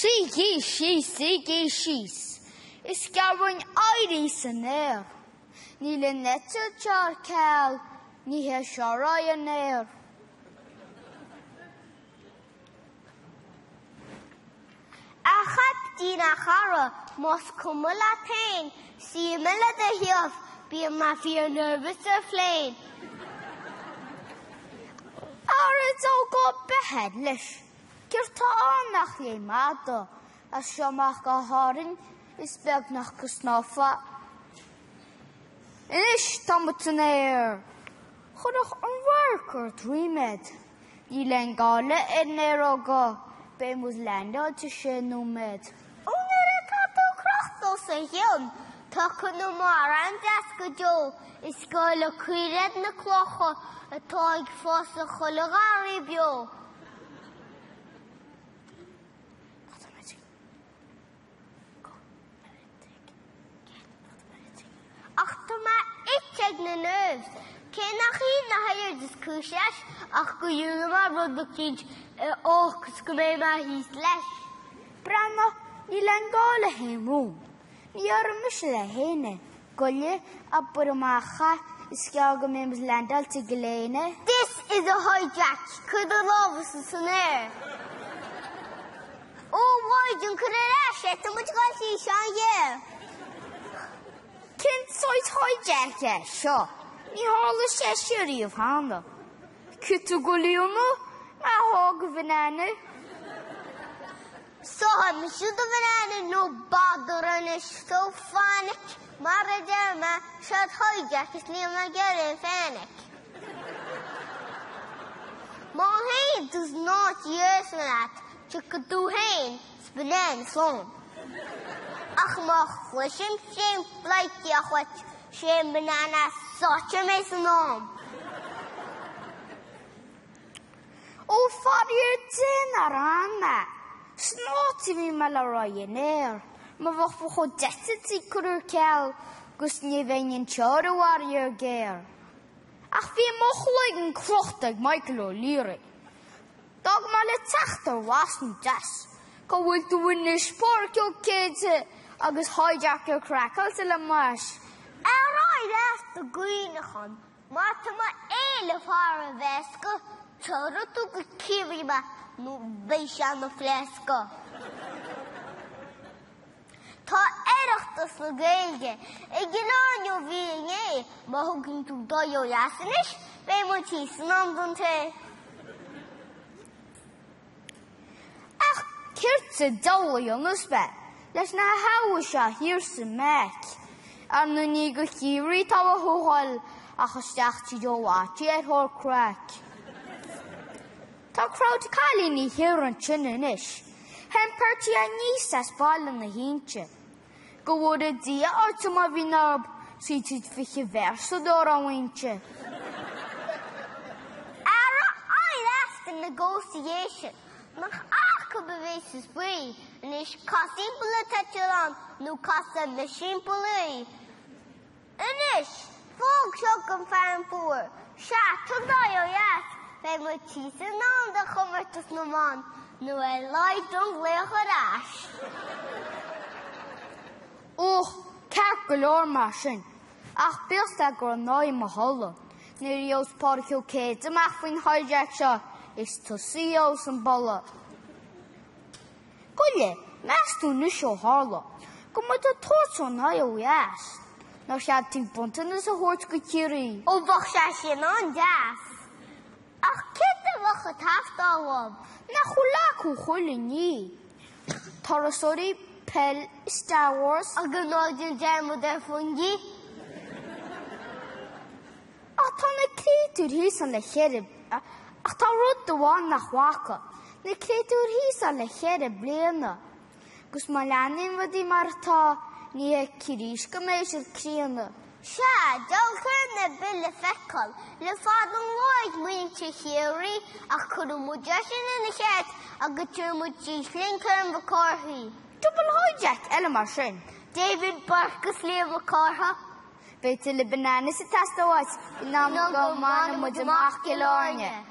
Sige shees. Is gawain iris an air. Ní le nette char cal, ní he sharai an air. Achat dina chara, mos cumula pain, si mila de hios, be ma fear nervous or flame. It's all got beheadlish. Kirta nach ye mata, as shamach ga harin, is beg nach kusnafa. Ish tamutan air. Chodach an worker dreamed. Ye lengale in neroga, be mus landa to she no med. Onere tato crostos a him, taka no maran deska jo, is gola cuired na clocha, a toig fossa cholagari bio. Itcheg na nerves. Kenach na higher discussions, ach go yulma rudbukij ochs gumema his lesh. Brana, ni langale hemu. Ni armishla hene. Golye apurmacha iskaga mems landal tiglene. This is a hijack. Could the love us an air? Oh, why don't could it so much got see shine. Ken soit hijack sure. Ni hall sheshiri of handa. Kituguliono, ma hog venane. So I'm should have no bother and it's so funny. Maradema shot hijack is near my getting fanic. Mohain does not use that. Chickadoo hain, spinan slone. Achmach, wishing shame like yahweh, shame banana, such a mason arm. Oh, father, dinner on that. Snotty me malaroyenair. Ma vach for ho detty kudur kel, gus nevein in chara warrior gear. Ach vi mochloigen krochtag Michael O'Leary. Dog male tachter wasn't das. Go will to win the spark your kids, agus hijack your crackle till a mash. Alright, that's the green one. Martama ele fara vesca, chara to kiriba, no beishana fleska. Ta erachtas na gaige, igilanyo vienge, mahugin to doyo yasinish, bemuti snandante. Kirtse dawe jongens bij. Les na houwesha hier se mek. Ar nu ni go hiri tawa hohol a gestachtje jo watje et hor crack. Ta kraut kali ni hier an chinnenish. Hem perti a nisas ballen na hintje. Go worde dia artuma vinarb, si tit fiche verso door an wintje. Ara, I asked the negotiation. Nach beweses free, and is simple touch no cost machine pulley. And is folk shock and fan poor. Shat to die, yes, they were cheating on the covertus no man. No, I light don't lay her ash. Oh, calculor machine. Ach, best I go annoy my hollow. Near yo's particle kids, a maffin hijack shot is to see you some bolla. Golle, mastu nisho harla. Kom met de torch on hayo yes. Nou shad tink bunten is a horse kiri. Oh, wach shashin on das. Ach, kitte wach het haft awam. Na hulaku huli ni. Tarasori pel Star Wars. A gunodin jam der fungi. Atana creature his on the head. Ata rot the one nach waka. Ne creature his on the head blena. Gus malanin wat die marta ni kirishka meisel kriana. Sha, don't turn the bill feckle. Le father lloyd wing to heary. A kurumujashin in the head. A guturmuchi slinker and corhi. Double hijack Elmarchen. David Barkus leave corha. Betel bananas tasta was. Nam go man mujamach kilornya.